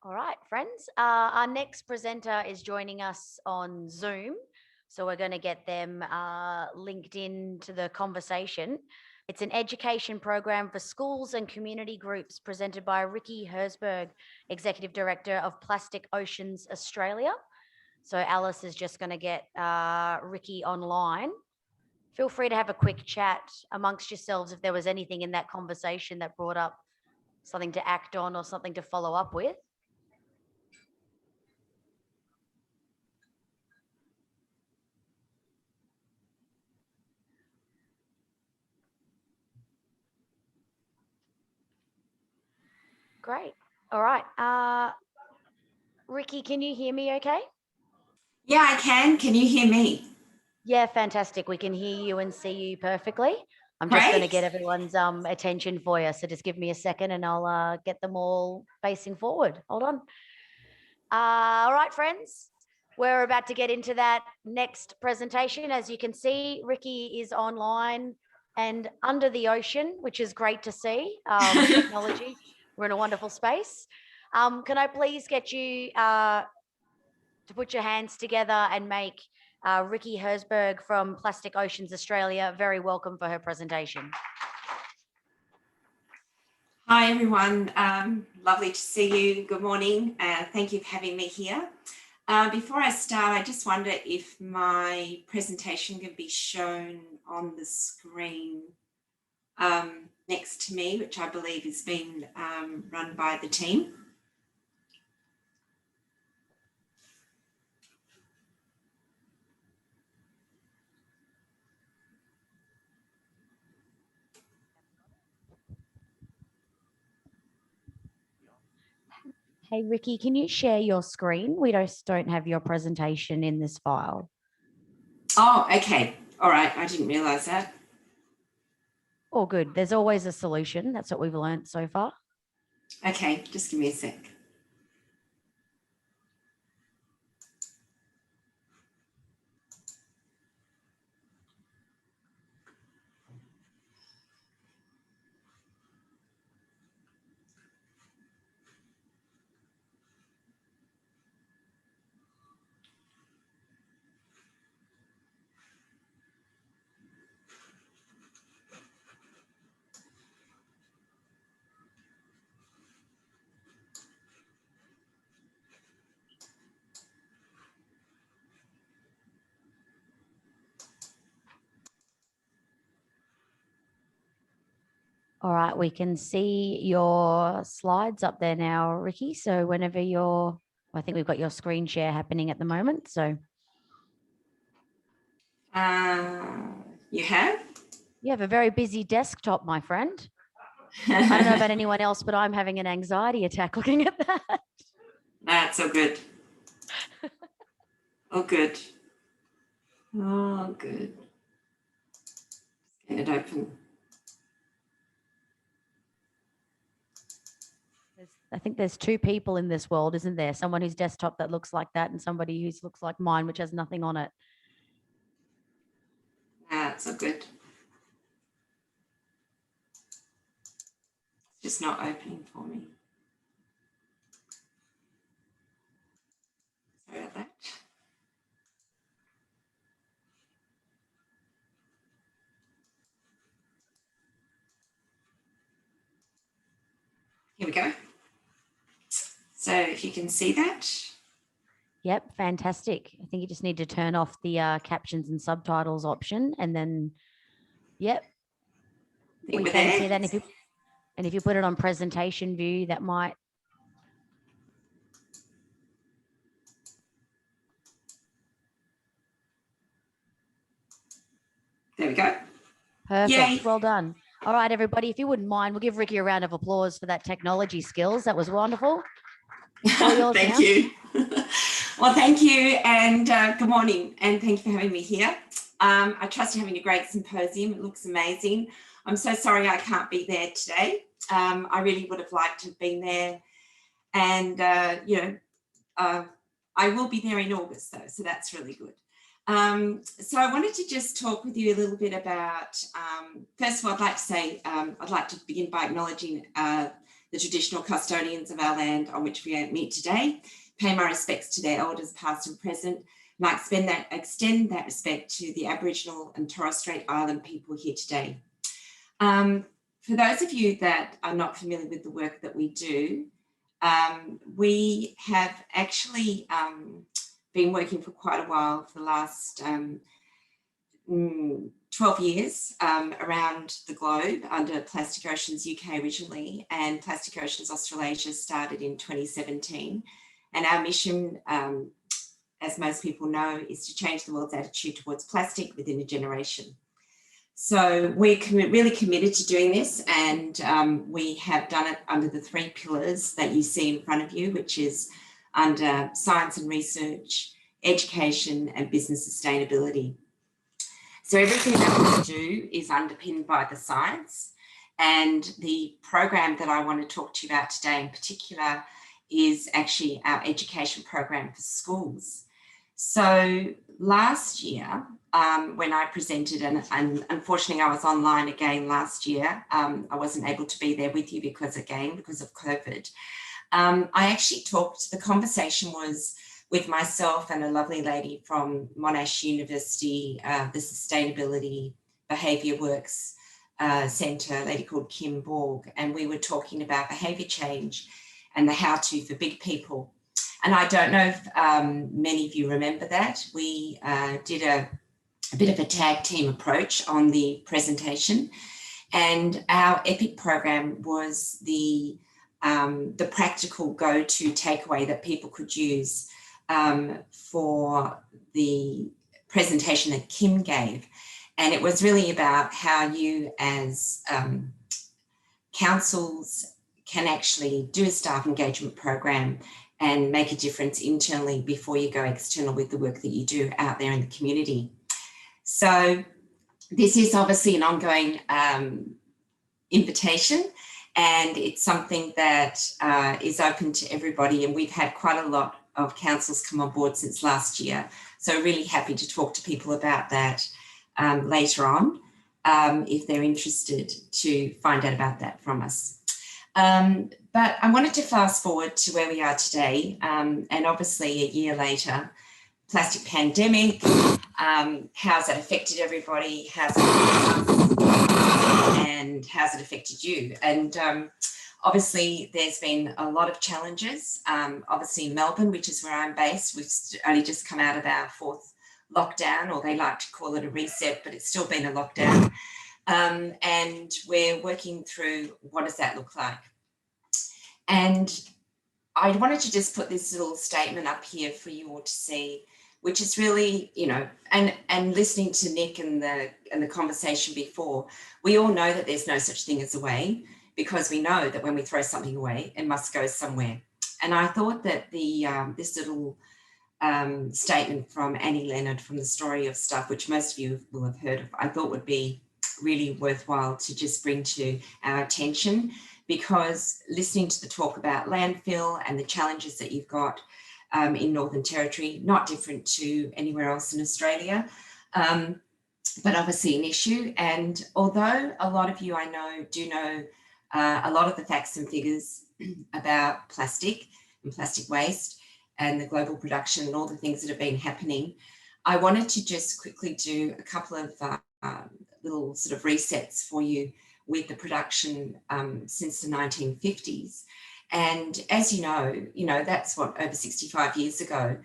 All right, friends. Our next presenter is joining us on Zoom. So we're going to get them linked into the conversation. It's an education program for schools and community groups presented by Ricki Hersburgh, Executive Director of Plastic Oceans Australia. So Alice is just going to get Ricki online. Feel free to have a quick chat amongst yourselves if there was anything in that conversation that brought up something to act on or something to follow up with. Great. All right. Ricki, can you hear me okay? Yeah, I can. Can you hear me? Yeah, fantastic. We can hear you and see you perfectly. I'm just going to Great. get everyone's attention for you. So just give me a second and I'll get them all facing forward. Hold on. All right, friends. We're about to get into that next presentation. As you can see, Ricki is online and under the ocean, which is great to see. Technology. We're in a wonderful space. Can I please get you to put your hands together and make Ricki Hersburgh from Plastic Oceans Australia very welcome for her presentation. Hi, everyone. Lovely to see you. Good morning. Thank you for having me here. Before I start, I just wonder if my presentation can be shown on the screen next to me, which I believe is being run by the team. Hey, Ricki, can you share your screen? We don't have your presentation in this file. Oh, okay. All right. I didn't realize that. All good. There's always a solution. That's what we've learned so far. Okay, just give me a sec. All right, we can see your slides up there now, Ricki. So whenever I think we've got your screen share happening at the moment. So You have? you have a very busy desktop, my friend. I don't know about anyone else, but I'm having an anxiety attack looking at that. That's all good. Oh, good. Oh, good. Get it open. I think there's two people in this world, isn't there? Someone whose desktop that looks like that and somebody who looks like mine, which has nothing on it. That's all good. It's just not opening for me. Sorry about that. Here we go. So if you can see that. Yep, fantastic. I think you just need to turn off the captions and subtitles option and then, yep, we can see that. And if you put it on presentation view, that might. There we go. Perfect. Yay. Well done. All right, everybody, if you wouldn't mind, we'll give Ricki a round of applause for that technology skills. That was wonderful. All yours Thank now. you. Well, thank you and good morning and thank you for having me here. I trust you're having a great symposium. It looks amazing. I'm so sorry I can't be there today. I really would have liked to have been there and, I will be there in August though, so that's really good. So I wanted to just talk with you a little bit about, first of all, I'd like to say, I'd like to begin by acknowledging the traditional custodians of our land on which we meet today, pay my respects to their elders past and present, and I extend that respect to the Aboriginal and Torres Strait Island people here today. For those of you that are not familiar with the work that we do, we have actually been working for quite a while, for the last 12 years around the globe under Plastic Oceans UK originally, and Plastic Oceans Australasia started in 2017. And our mission, as most people know, is to change the world's attitude towards plastic within a generation. So we're really committed to doing this, and we have done it under the 3 pillars that you see in front of you, which is under science and research, education, and business sustainability. So everything that we do is underpinned by the science, and the program that I want to talk to you about today in particular is actually our education program for schools. So last year, when I presented, and unfortunately I was online again last year, I wasn't able to be there with you because of COVID. I actually the conversation was with myself and a lovely lady from Monash University, the Sustainability Behaviour Works Centre, a lady called Kim Borg, and we were talking about behaviour change and the how-to for big people. And I don't know if many of you remember that. We did a bit of a tag team approach on the presentation, and our EPIC program was the practical go-to takeaway that people could use for the presentation that Kim gave. And it was really about how you as councils can actually do a staff engagement program and make a difference internally before you go external with the work that you do out there in the community. So this is obviously an ongoing invitation, and it's something that is open to everybody, and we've had quite a lot of councils come on board since last year. So really happy to talk to people about that later on if they're interested to find out about that from us. But I wanted to fast forward to where we are today, and obviously a year later, plastic pandemic, how's that affected everybody, how's it affected us, and how's it affected you? And obviously there's been a lot of challenges. Obviously in Melbourne, which is where I'm based, we've only just come out of our 4th lockdown, or they like to call it a reset, but it's still been a lockdown. And we're working through what does that look like. And I wanted to just put this little statement up here for you all to see, which is really, you know, and listening to Nick and the conversation before, we all know that there's no such thing as a way, because we know that when we throw something away, it must go somewhere. And I thought that this little statement from Annie Leonard from The Story of Stuff, which most of you will have heard of, I thought would be really worthwhile to just bring to our attention, because listening to the talk about landfill and the challenges that you've got in Northern Territory, not different to anywhere else in Australia, but obviously an issue. And although a lot of you I know do know a lot of the facts and figures about plastic and plastic waste and the global production and all the things that have been happening, I wanted to just quickly do a couple of little sort of resets for you with the production since the 1950s. And as you know, that's what, over 65 years ago.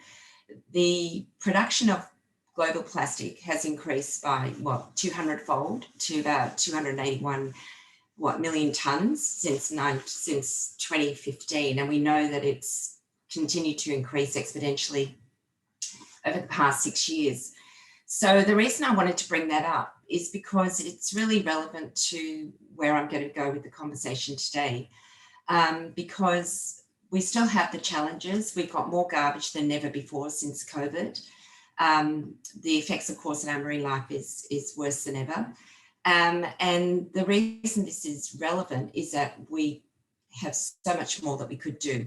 The production of global plastic has increased by, what, 200-fold to about 281 million tonnes since 2015. And we know that it's continued to increase exponentially over the past 6 years. So the reason I wanted to bring that up is because it's really relevant to where I'm going to go with the conversation today, because we still have the challenges. We've got more garbage than ever before since COVID. The effects, of course, on our marine life is worse than ever. And the reason this is relevant is that we have so much more that we could do.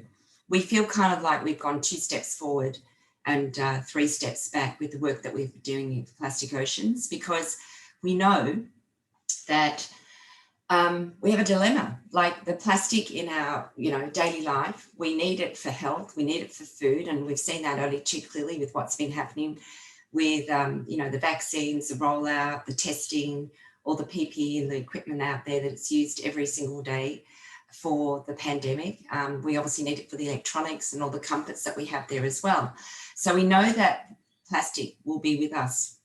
We feel kind of like we've gone 2 steps forward and 3 steps back with the work that we've been doing in Plastic Oceans, because we know that we have a dilemma. Like the plastic in our, daily life, we need it for health, we need it for food, and we've seen that only too clearly with what's been happening with, the vaccines, the rollout, the testing, all the PPE and the equipment out there that it's used every single day for the pandemic. We obviously need it for the electronics and all the comforts that we have there as well. So we know that plastic will be with us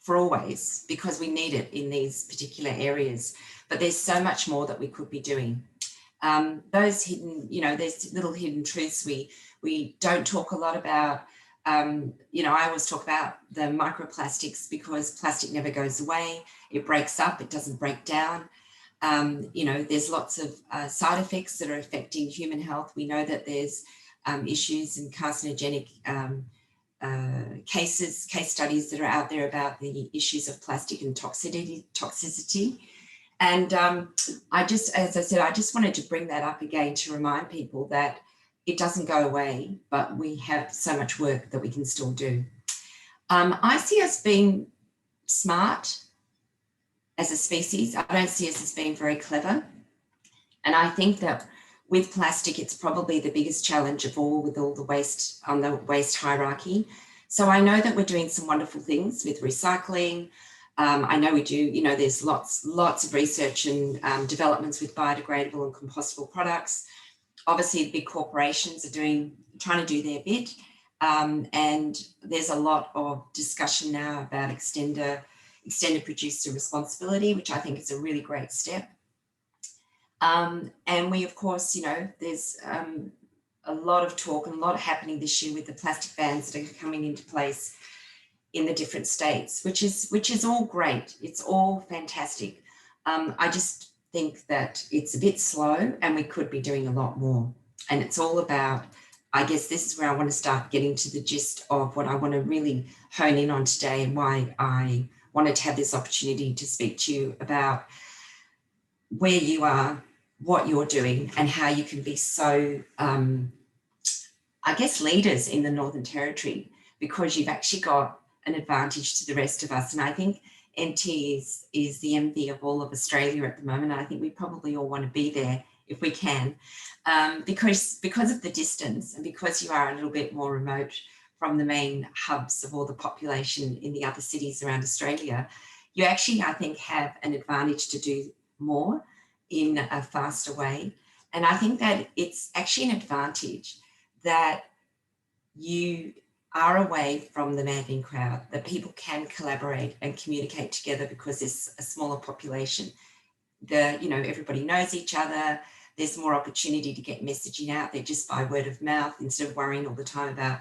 for always because we need it in these particular areas. But there's so much more that we could be doing. Those hidden, there's little hidden truths we don't talk a lot about. I always talk about the microplastics because plastic never goes away. It breaks up, it doesn't break down. There's lots of side effects that are affecting human health. We know that there's issues and carcinogenic case studies that are out there about the issues of plastic and toxicity. And as I said, I just wanted to bring that up again to remind people that it doesn't go away, but we have so much work that we can still do. I see us being smart as a species. I don't see us as being very clever. And I think that with plastic, it's probably the biggest challenge of all with all the waste on the waste hierarchy. So I know that we're doing some wonderful things with recycling. I know we do, there's lots of research and developments with biodegradable and compostable products. Obviously, the big corporations are trying to do their bit. And there's a lot of discussion now about extended producer responsibility, which I think is a really great step. And we, of course, there's a lot of talk and a lot happening this year with the plastic bans that are coming into place in the different states, which is all great. It's all fantastic. I just think that it's a bit slow and we could be doing a lot more. And it's all about, I guess this is where I want to start getting to the gist of what I want to really hone in on today and why I wanted to have this opportunity to speak to you about where you are, what you're doing, and how you can be so, I guess, leaders in the Northern Territory, because you've actually got an advantage to the rest of us. And I think NT is the envy of all of Australia at the moment. And I think we probably all want to be there if we can, because of the distance and because you are a little bit more remote from the main hubs of all the population in the other cities around Australia, you actually, I think, have an advantage to do more in a faster way. And I think that it's actually an advantage that you are away from the maddening crowd, that people can collaborate and communicate together because there's a smaller population. Everybody knows each other. There's more opportunity to get messaging out there just by word of mouth instead of worrying all the time about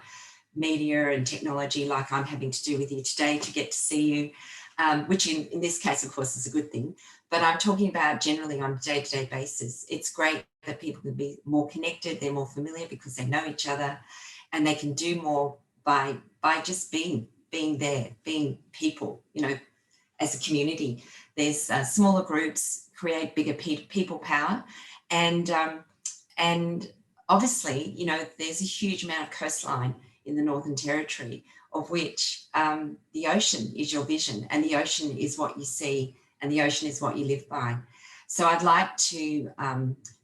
media and technology like I'm having to do with you today to get to see you, which in this case, of course, is a good thing. But I'm talking about generally on a day-to-day basis. It's great that people can be more connected, they're more familiar because they know each other, and they can do more by just being there, being people, as a community. There's smaller groups create bigger people power, and obviously, there's a huge amount of coastline in the Northern Territory, of which the ocean is your vision, and the ocean is what you see, and the ocean is what you live by. So I'd like to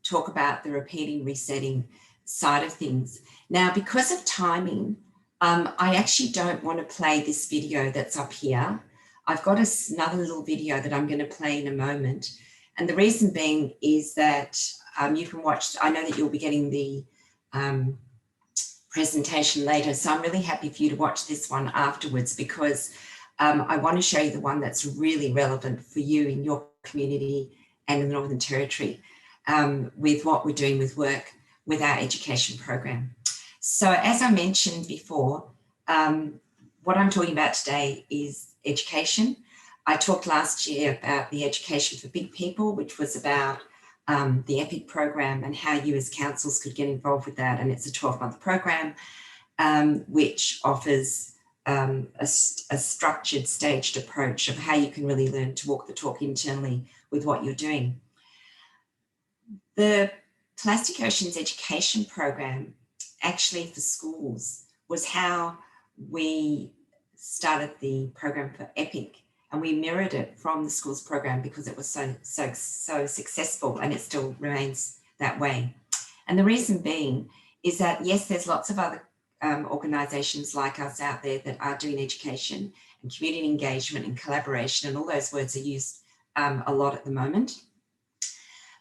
talk about the repeating, resetting side of things. Now, because of timing, I actually don't want to play this video that's up here. I've got another little video that I'm going to play in a moment. And the reason being is that you can watch, I know that you'll be getting the presentation later. So I'm really happy for you to watch this one afterwards, because I want to show you the one that's really relevant for you in your community and in the Northern Territory with what we're doing with work with our education program. So as I mentioned before, what I'm talking about today is education. I talked last year about the Education for Big People, which was about the EPIC program and how you as councils could get involved with that. And it's a 12-month program which offers a structured, staged approach of how you can really learn to walk the talk internally with what you're doing. The Plastic Oceans Education Program, actually for schools, was how we started the program for EPIC. and we mirrored it from the schools program because it was so successful, and it still remains that way. And the reason being is that, yes, there's lots of other organisations like us out there that are doing education and community engagement and collaboration, and all those words are used a lot at the moment.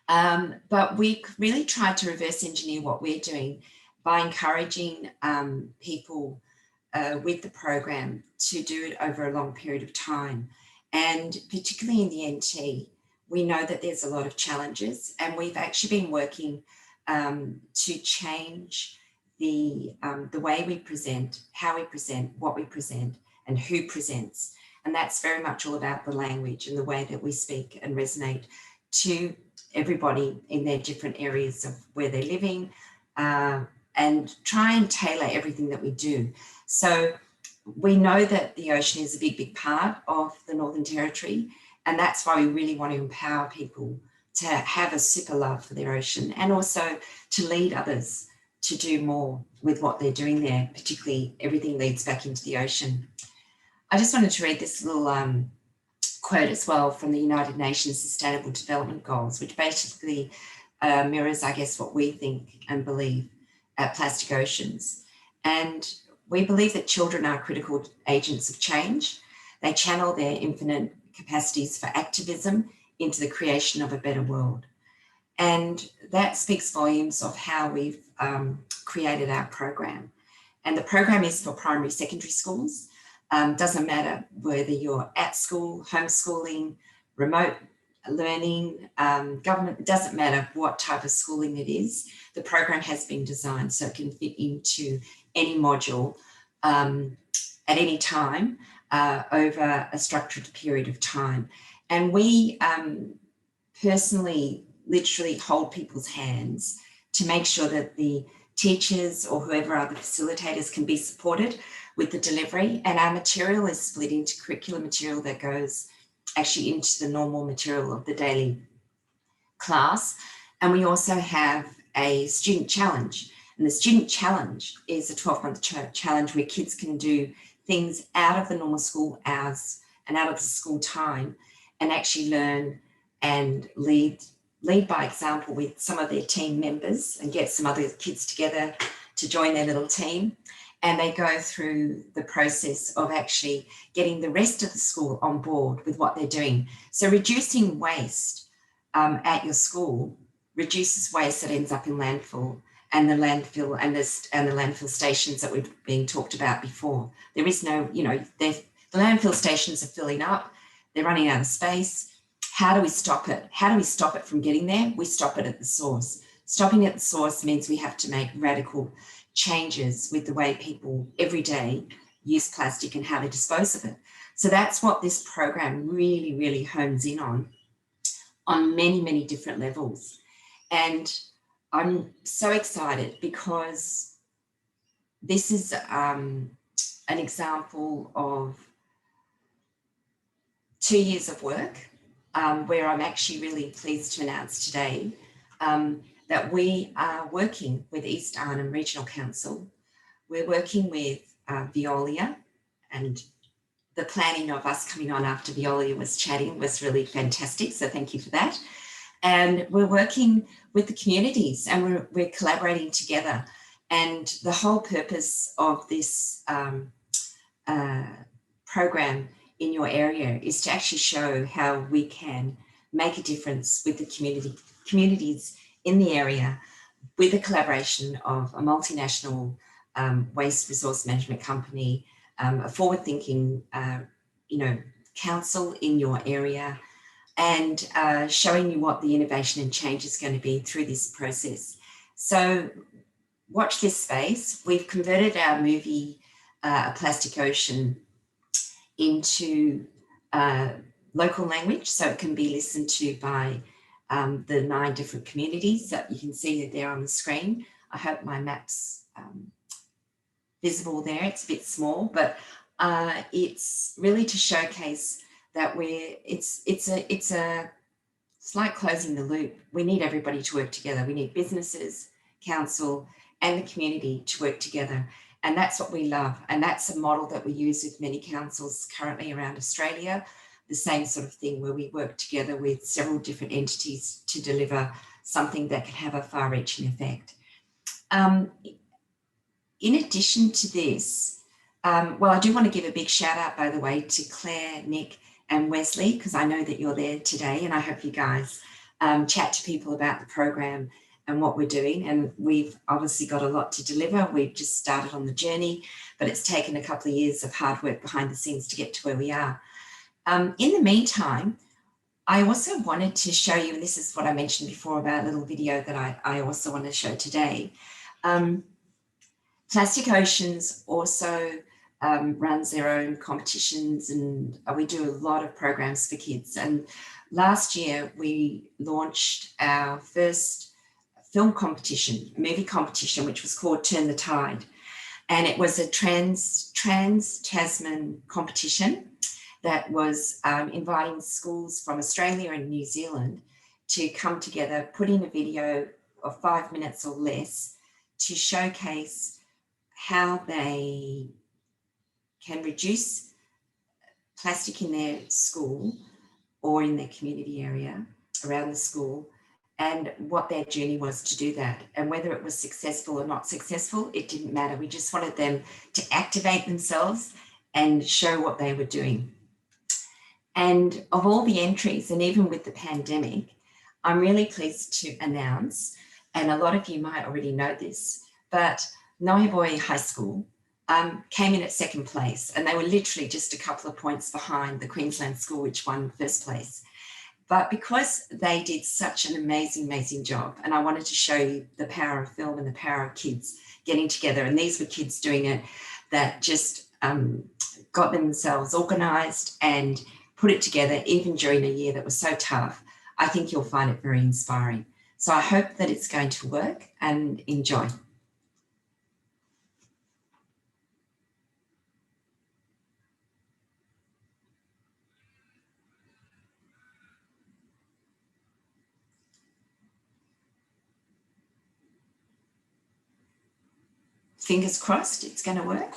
But we really tried to reverse engineer what we're doing by encouraging people with the program to do it over a long period of time. And particularly in the NT, we know that there's a lot of challenges, and we've actually been working to change the way we present, how we present, what we present, and who presents. And that's very much all about the language and the way that we speak and resonate to everybody in their different areas of where they're living, and try and tailor everything that we do. So we know that the ocean is a big part of the Northern Territory, and that's why we really want to empower people to have a super love for their ocean, and also to lead others to do more with what they're doing there, particularly everything leads back into the ocean. I just wanted to read this little quote as well from the United Nations Sustainable Development Goals, which basically mirrors, I guess, what we think and believe at Plastic Oceans. And we believe that children are critical agents of change. They channel their infinite capacities for activism into the creation of a better world. And that speaks volumes of how we've created our program. And the program is for primary, secondary schools. Doesn't matter whether you're at school, homeschooling, remote learning, government, it doesn't matter what type of schooling it is. The program has been designed so it can fit into any module at any time over a structured period of time. And we personally literally hold people's hands to make sure that the teachers or whoever are the facilitators can be supported with the delivery. And our material is split into curriculum material that goes actually into the normal material of the daily class. And we also have a student challenge. And the student challenge is a 12-month challenge where kids can do things out of the normal school hours and out of the school time, and actually learn and lead by example with some of their team members, and get some other kids together to join their little team. And they go through the process of actually getting the rest of the school on board with what they're doing. So reducing waste at your school reduces waste that ends up in landfill, and the landfill stations that we've been talked about before. There is no, the landfill stations are filling up, they're running out of space. How do we stop it? How do we stop it from getting there? We stop it at the source. Stopping at the source means we have to make radical changes with the way people every day use plastic and how they dispose of it. So that's what this program really, really hones in on many, many different levels. And I'm so excited because this is an example of 2 years of work, where I'm actually really pleased to announce today that we are working with East Arnhem Regional Council. We're working with Veolia, and the planning of us coming on after Veolia was chatting was really fantastic, so thank you for that. And we're working with the communities, and we're collaborating together. And the whole purpose of this program in your area is to actually show how we can make a difference with the communities in the area, with the collaboration of a multinational waste resource management company, a forward-thinking council in your area, and showing you what the innovation and change is going to be through this process. So watch this space. We've converted our movie, A Plastic Ocean, into local language, so it can be listened to by the 9 different communities that you can see there on the screen. I hope my map's visible there. It's a bit small, but it's really to showcase that it's like closing the loop. We need everybody to work together. We need businesses, council, and the community to work together. And that's what we love. And that's a model that we use with many councils currently around Australia, the same sort of thing where we work together with several different entities to deliver something that can have a far-reaching effect. In addition to this, well, I do want to give a big shout out, by the way, to Claire, Nick, and Wesley, because I know that you're there today, and I hope you guys chat to people about the program and what we're doing. And we've obviously got a lot to deliver. We've just started on the journey, but it's taken a couple of years of hard work behind the scenes to get to where we are. In the meantime, I also wanted to show you, and this is what I mentioned before about a little video that I also want to show today. Plastic Oceans also runs their own competitions, and we do a lot of programs for kids. And last year we launched our first film competition, movie competition, which was called Turn the Tide. And it was a trans-Tasman competition that was inviting schools from Australia and New Zealand to come together, put in a video of 5 minutes or less to showcase how they can reduce plastic in their school or in their community area around the school, and what their journey was to do that. And whether it was successful or not successful, it didn't matter. We just wanted them to activate themselves and show what they were doing. And of all the entries, and even with the pandemic, I'm really pleased to announce, and a lot of you might already know this, but Ngoyi High School came in at second place, and they were literally just a couple of points behind the Queensland school, which won first place. But because they did such an amazing, amazing job, and I wanted to show you the power of film and the power of kids getting together, and these were kids doing it that just got themselves organised and put it together even during a year that was so tough. I think you'll find it very inspiring. So I hope that it's going to work, and enjoy. Fingers crossed it's going to work.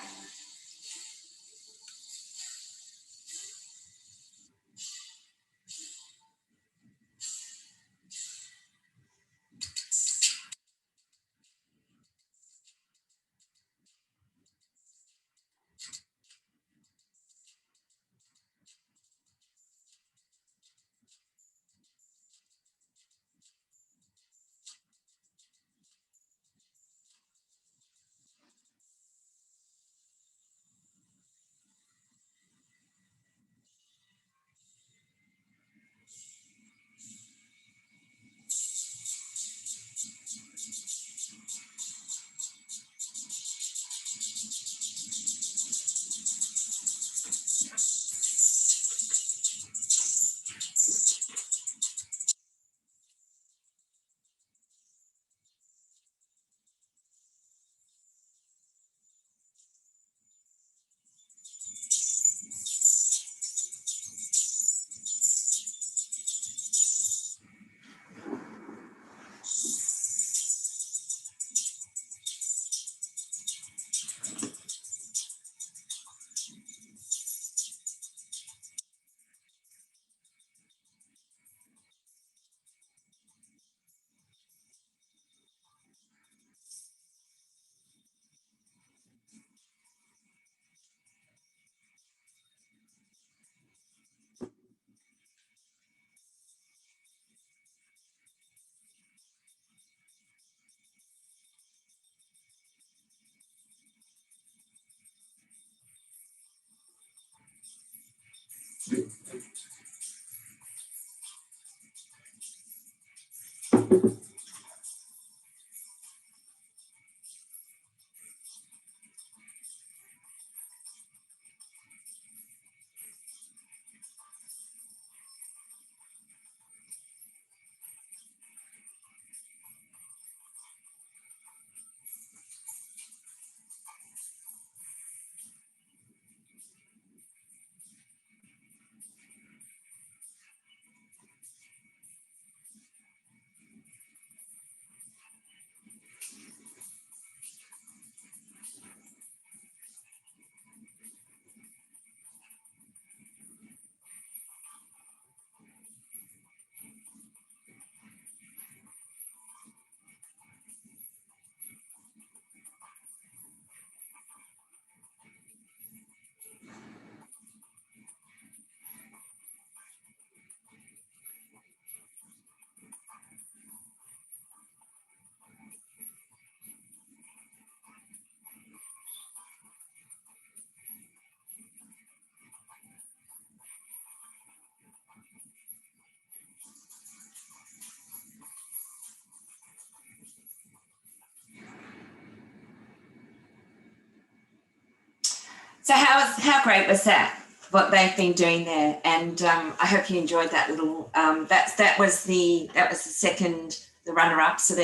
So how great was that? What they've been doing there, and I hope you enjoyed that little. That was the second, the runner-up. So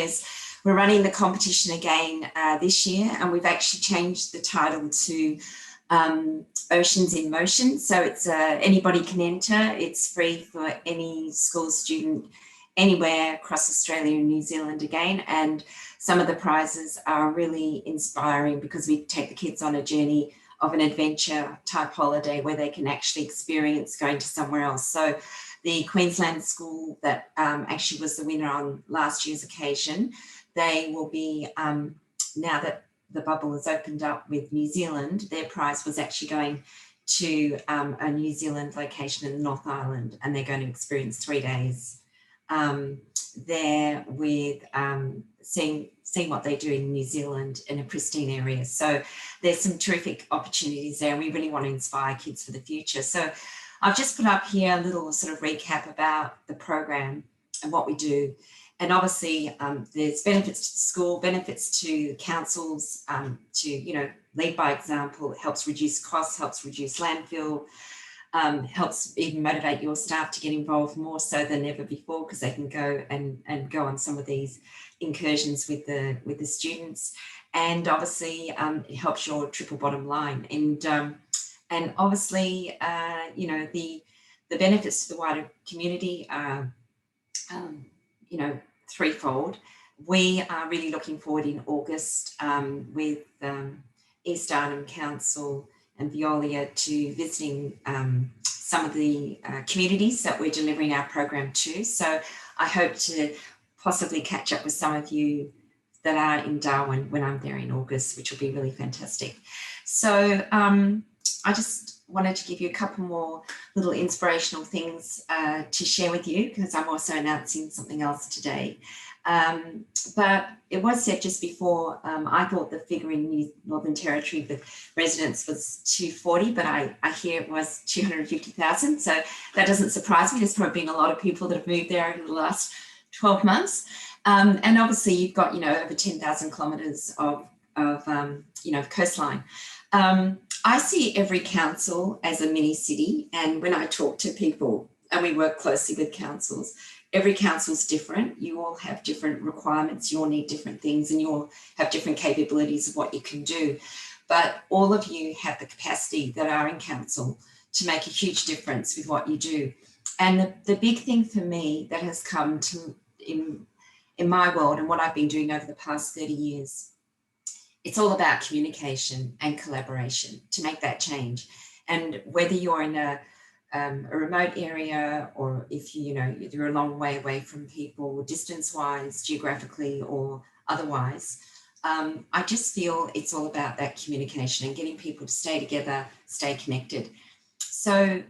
we're running the competition again this year, and we've actually changed the title to Oceans in Motion. So it's anybody can enter. It's free for any school student anywhere across Australia and New Zealand again, and some of the prizes are really inspiring because we take the kids on a journey of an adventure type holiday where they can actually experience going to somewhere else. So the Queensland school that actually was the winner on last year's occasion, they will be, now that the bubble has opened up with New Zealand, their prize was actually going to a New Zealand location in the North Island, and they're going to experience 3 days there with seeing what they do in New Zealand in a pristine area. So there's some terrific opportunities there, and we really want to inspire kids for the future. So I've just put up here a little sort of recap about the program and what we do. And obviously there's benefits to the school, benefits to councils, to, lead by example. It helps reduce costs, helps reduce landfill, helps even motivate your staff to get involved more so than ever before, because they can go and go on some of these incursions with the students. And obviously it helps your triple bottom line. And obviously, the benefits to the wider community are, threefold. We are really looking forward in August with East Arnhem Council and Veolia to visiting some of the communities that we're delivering our program to. So I hope to possibly catch up with some of you that are in Darwin when I'm there in August, which will be really fantastic. So I just wanted to give you a couple more little inspirational things to share with you, because I'm also announcing something else today. But it was said just before, I thought the figure in Northern Territory for residents was 240, but I hear it was 250,000. So that doesn't surprise me. There's probably been a lot of people that have moved there over the last 12 months. And obviously you've got, over 10,000 kilometres of coastline. I see every council as a mini city, and when I talk to people, and we work closely with councils, every council's different. You all have different requirements, you all need different things, and you all have different capabilities of what you can do. But all of you have the capacity that are in council to make a huge difference with what you do. And the big thing for me that has come to in my world and what I've been doing over the past 30 years, it's all about communication and collaboration to make that change. And whether you're in a remote area, or if you're a long way away from people, distance-wise, geographically, or otherwise, I just feel it's all about that communication and getting people to stay together, stay connected. So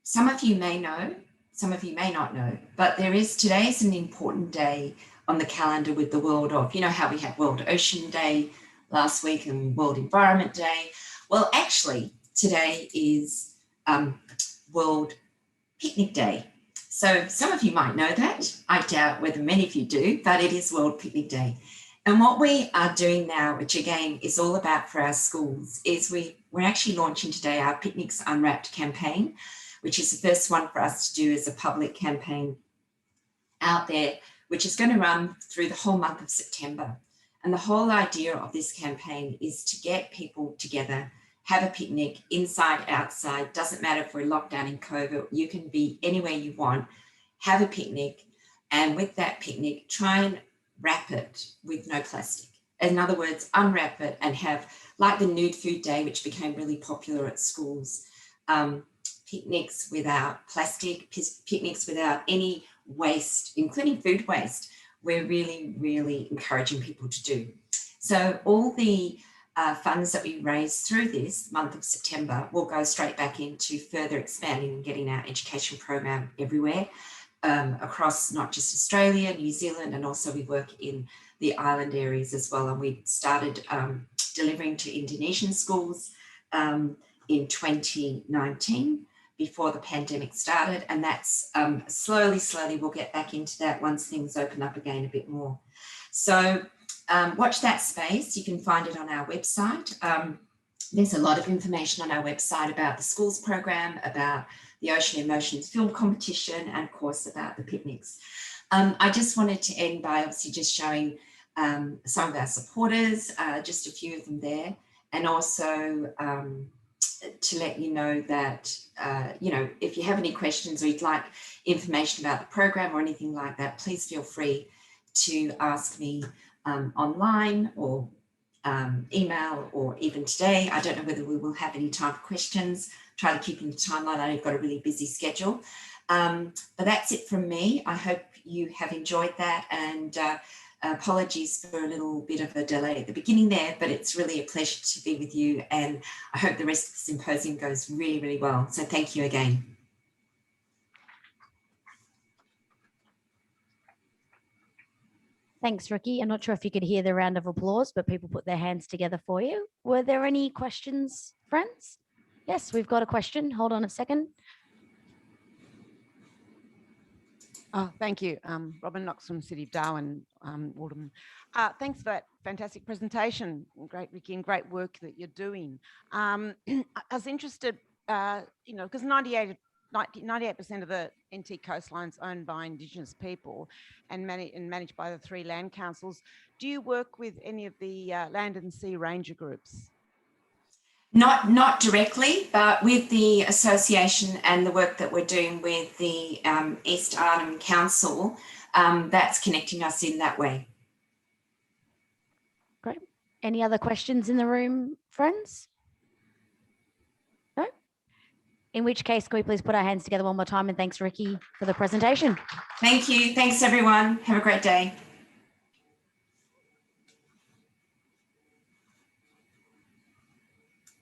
some of you may know, some of you may not know, but today is an important day on the calendar with the world of, how we had World Ocean Day last week and World Environment Day. Well, actually, today is World Picnic Day. So some of you might know that. I doubt whether many of you do, but it is World Picnic Day. And what we are doing now, which again is all about for our schools, is we're actually launching today our Picnics Unwrapped campaign, which is the first one for us to do as a public campaign out there, which is going to run through the whole month of September. And the whole idea of this campaign is to get people together, have a picnic, inside, outside, doesn't matter if we're locked down in COVID, you can be anywhere you want, have a picnic, and with that picnic, try and wrap it with no plastic. In other words, unwrap it and have, like the Nude Food Day, which became really popular at schools, picnics without plastic, picnics without any waste, including food waste. We're really, really encouraging people to do. So all the funds that we raise through this month of September will go straight back into further expanding and getting our education program everywhere across not just Australia, New Zealand, and also we work in the island areas as well. And we started delivering to Indonesian schools in 2019 before the pandemic started, and that's slowly we'll get back into that once things open up again a bit more. So watch that space. You can find it on our website. There's a lot of information on our website about the schools program, about the Ocean Emotions film competition, and of course about the picnics. I just wanted to end by obviously just showing some of our supporters, just a few of them there, and also to let you know that, if you have any questions or you'd like information about the program or anything like that, please feel free to ask me online or email, or even today. I don't know whether we will have any time for questions. Try to keep in the timeline. I know you've got a really busy schedule. But that's it from me. I hope you have enjoyed that, and apologies for a little bit of a delay at the beginning there, but it's really a pleasure to be with you, and I hope the rest of the symposium goes really, really well. So thank you again. Thanks, Ricki. I'm not sure if you could hear the round of applause, but people put their hands together for you. Were there any questions, friends? Yes, we've got a question. Hold on a second. Oh, thank you. Robin Knox from City of Darwin, Alderman. Thanks for that fantastic presentation. Great, Ricki, and great work that you're doing. I was interested, because 98% of the NT coastline's owned by Indigenous people and managed by the 3 land councils. Do you work with any of the land and sea ranger groups? Not directly, but with the association and the work that we're doing with the East Arnhem Council, that's connecting us in that way. Great. Any other questions in the room, friends? No? In which case, can we please put our hands together one more time, and thanks, Ricki, for the presentation. Thank you. Thanks, everyone. Have a great day.